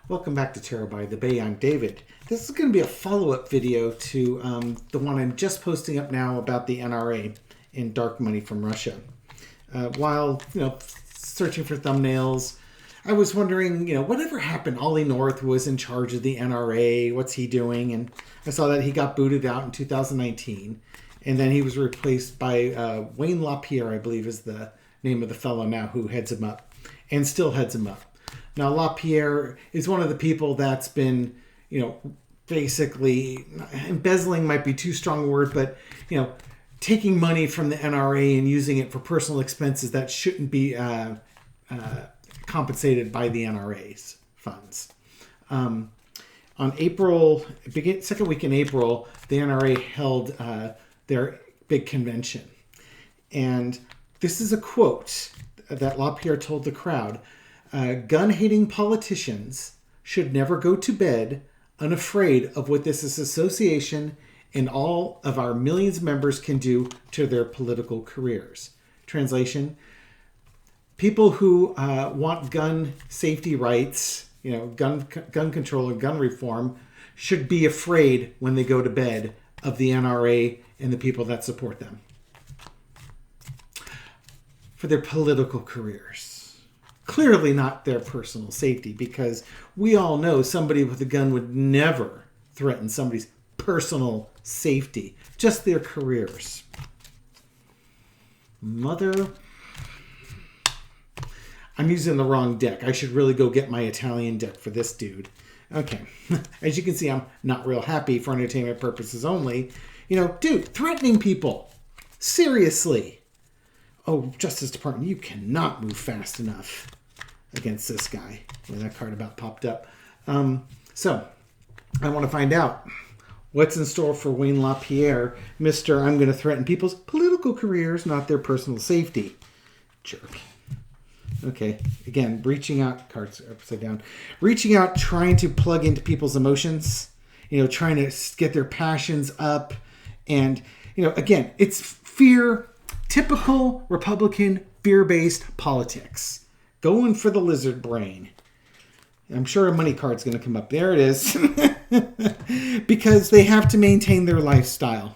Welcome back to Terror by the Bay. I'm David. This is going to be a follow-up video to the one I'm just posting up now about the NRA and dark money from Russia. While searching for thumbnails, I was wondering, whatever happened? Ollie North was in charge of the NRA. What's he doing? And I saw that he got booted out in 2019, and then he was replaced by Wayne LaPierre, I believe is the name of the fellow now who heads him up, and still heads him up. Now, LaPierre is one of the people that's been, basically, embezzling might be too strong a word, but, taking money from the NRA and using it for personal expenses that shouldn't be compensated by the NRA's funds. On second week in April, the NRA held their big convention. And this is a quote that LaPierre told the crowd. Gun-hating politicians should never go to bed unafraid of what this association and all of our millions of members can do to their political careers. Translation: people who want gun safety rights, gun control and gun reform, should be afraid when they go to bed of the NRA and the people that support them for their political careers. Clearly not their personal safety, because we all know somebody with a gun would never threaten somebody's personal safety, just their careers. I'm using the wrong deck. I should really go get my Italian deck for this dude. Okay. As you can see, I'm not real happy for entertainment purposes only. Dude, threatening people. Seriously. Oh, Justice Department, you cannot move fast enough against this guy. Well, that card about popped up. So, I want to find out what's in store for Wayne LaPierre, Mr. I'm going to threaten people's political careers, not their personal safety. Jerk. Okay, again, reaching out, cards are upside down. Reaching out, trying to plug into people's emotions, trying to get their passions up. And, again, it's fear. Typical Republican fear-based politics. Going for the lizard brain. I'm sure a money card's going to come up. There it is. Because they have to maintain their lifestyle.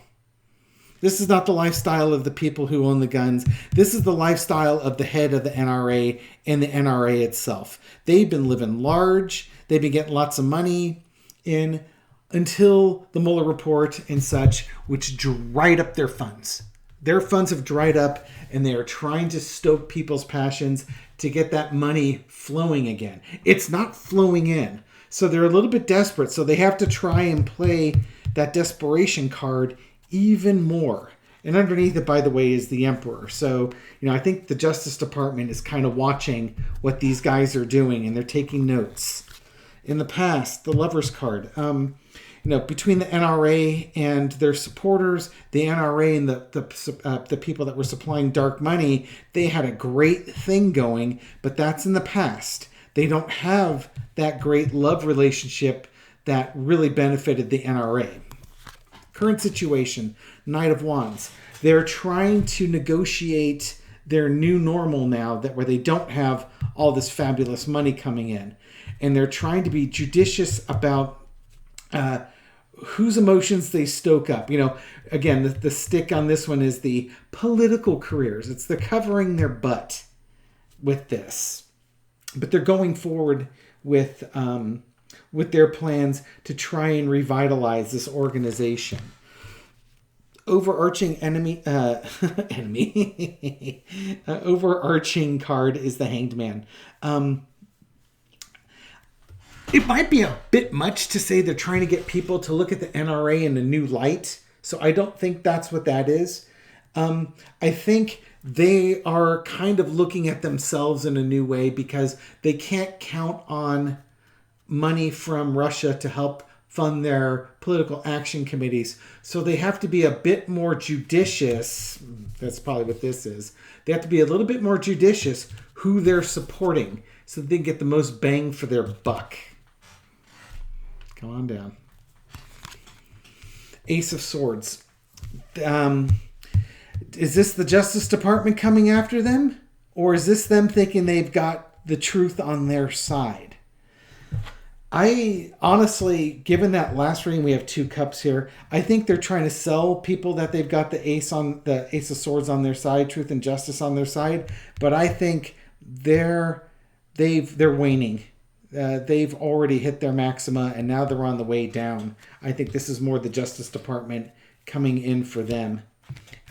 This is not the lifestyle of the people who own the guns. This is the lifestyle of the head of the NRA and the NRA itself. They've been living large. They've been getting lots of money in until the Mueller report and such, which dried up their funds. Their funds have dried up, and they are trying to stoke people's passions to get that money flowing again. It's not flowing in. So they're a little bit desperate. So they have to try and play that desperation card even more. And underneath it, by the way, is the Emperor. So, I think the Justice Department is kind of watching what these guys are doing, and they're taking notes. In the past, the Lover's card. Between the NRA and their supporters, the NRA and the people that were supplying dark money, they had a great thing going, but that's in the past. They don't have that great love relationship that really benefited the NRA. Current situation, Knight of Wands. They're trying to negotiate their new normal now, where they don't have all this fabulous money coming in. And they're trying to be judicious about whose emotions they stoke up. Again, the stick on this one is the political careers. It's the covering their butt with this. But they're going forward with their plans to try and revitalize this organization. Overarching overarching card is the Hanged Man. It might be a bit much to say they're trying to get people to look at the NRA in a new light. So I don't think that's what that is. I think they are kind of looking at themselves in a new way because they can't count on money from Russia to help fund their political action committees. So they have to be a bit more judicious. That's probably what this is. They have to be a little bit more judicious who they're supporting so they can get the most bang for their buck. Come on down. Ace of Swords. Is this the Justice Department coming after them? Or is this them thinking they've got the truth on their side? I honestly, given that last reading, we have 2 cups here. I think they're trying to sell people that they've got the Ace of Swords on their side, truth and justice on their side. But I think they're waning. They've already hit their maxima, and now they're on the way down. I think this is more the Justice Department coming in for them.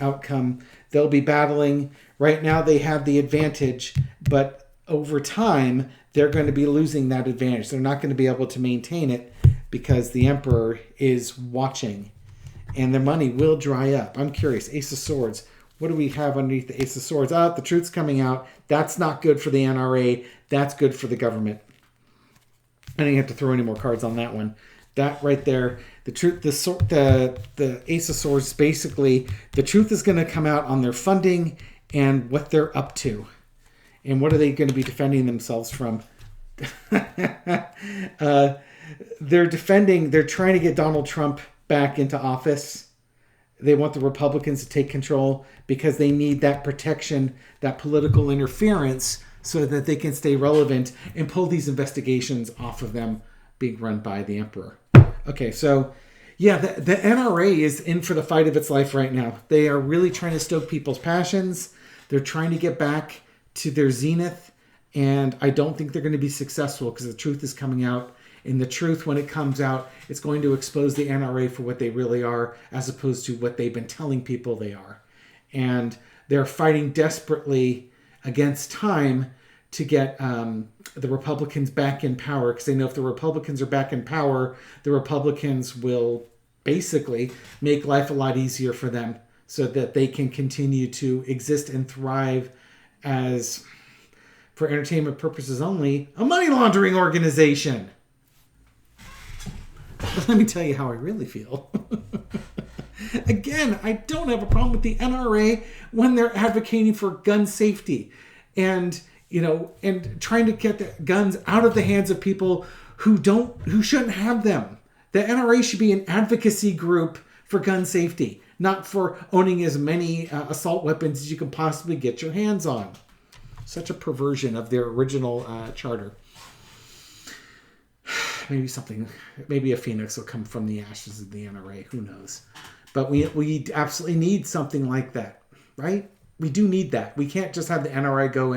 Outcome, they'll be battling. Right now, they have the advantage, but over time, they're going to be losing that advantage. They're not going to be able to maintain it because the Emperor is watching, and their money will dry up. I'm curious. Ace of Swords. What do we have underneath the Ace of Swords? The truth's coming out. That's not good for the NRA. That's good for the government. I didn't have to throw any more cards on that one. That right there, the truth, the Ace of Swords, basically, the truth is going to come out on their funding and what they're up to. And what are they going to be defending themselves from? They're trying to get Donald Trump back into office. They want the Republicans to take control because they need that protection, that political interference, so that they can stay relevant and pull these investigations off of them being run by the Emperor. Okay, so yeah, the NRA is in for the fight of its life right now. They are really trying to stoke people's passions. They're trying to get back to their zenith, and I don't think they're going to be successful because the truth is coming out. And the truth, when it comes out, it's going to expose the NRA for what they really are, as opposed to what they've been telling people they are. And they're fighting desperately against time to get the Republicans back in power, because they know if the Republicans are back in power, the Republicans will basically make life a lot easier for them so that they can continue to exist and thrive as, for entertainment purposes only, a money laundering organization. But let me tell you how I really feel. Again, I don't have a problem with the NRA when they're advocating for gun safety and, and trying to get the guns out of the hands of people who shouldn't have them. The NRA should be an advocacy group for gun safety, not for owning as many assault weapons as you can possibly get your hands on. Such a perversion of their original charter. Maybe a phoenix will come from the ashes of the NRA. Who knows? But we absolutely need something like that, right? We do need that. We can't just have the NRA go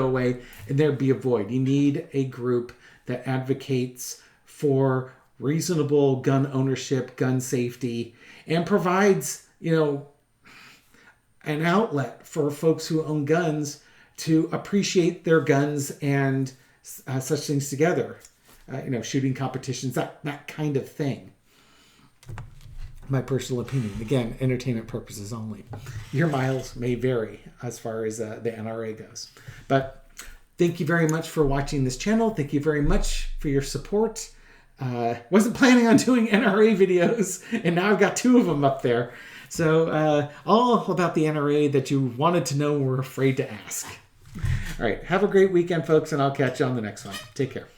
away and there be a void. You need a group that advocates for reasonable gun ownership, gun safety, and provides, an outlet for folks who own guns to appreciate their guns and such things together. Shooting competitions, that kind of thing. My personal opinion. Again, entertainment purposes only. Your miles may vary as far as the NRA goes. But thank you very much for watching this channel. Thank you very much for your support. Wasn't planning on doing NRA videos, and now I've got 2 of them up there. So all about the NRA that you wanted to know and were afraid to ask. All right. Have a great weekend, folks, and I'll catch you on the next one. Take care.